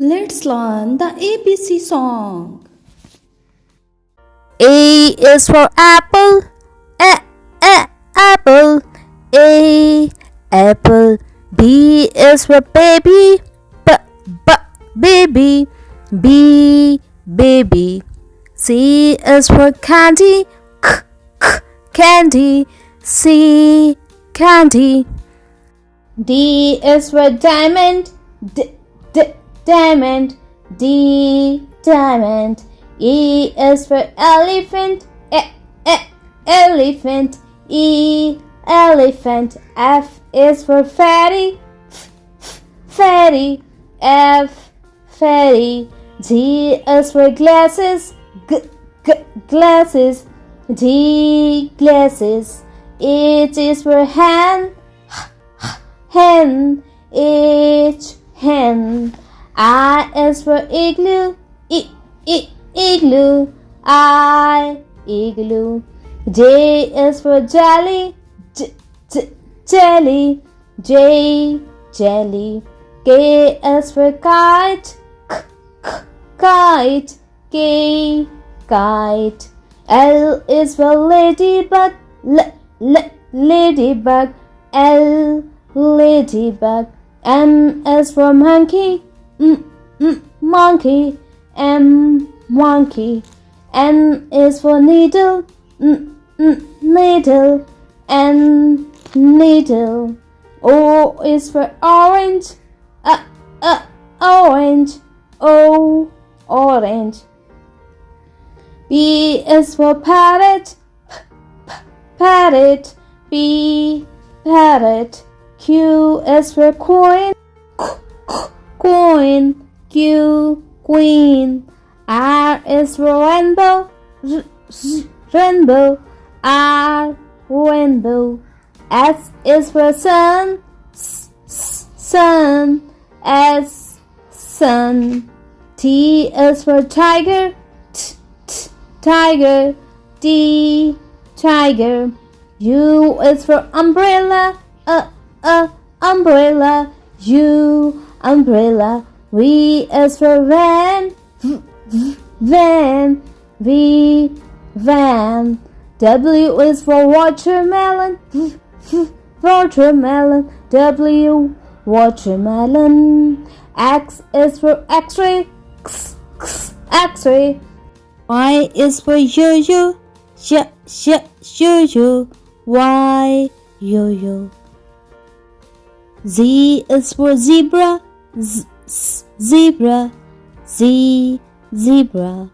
Let's learn the ABC song. A is for apple, apple, A, apple. B is for baby, baby, B, baby. C is for candy, candy, C, candy. D is for diamond, diamond, D, diamond. E is for elephant, elephant, E, elephant. F is for fatty, fatty, F, fatty. G is for glasses, glasses, D, glasses. H is for hen, hen, H, hen. I is for igloo, igloo, I, igloo. J is for jelly, jelly, J, jelly. K is for kite, kite, K, kite. L is for ladybug, ladybug, L, ladybug. M is for monkey, monkey, M, monkey. N is for needle, needle, N, needle. O is for orange, orange, O, orange. P is for parrot, parrot, P, parrot. Q is for coin, coin, Q, queen. R is for rainbow, rainbow, R, rainbow. S is for sun, sun, S, sun. T is for tiger, tiger, T, tiger. U is for umbrella, umbrella, U, umbrella. V is for van, van, V, van. W is for watermelon, watermelon, W, watermelon. X is for x-ray, x-ray. Y is for yo-yo, yo-yo, Y, yo-yo. Z is for zebra, zebra, Z, zebra.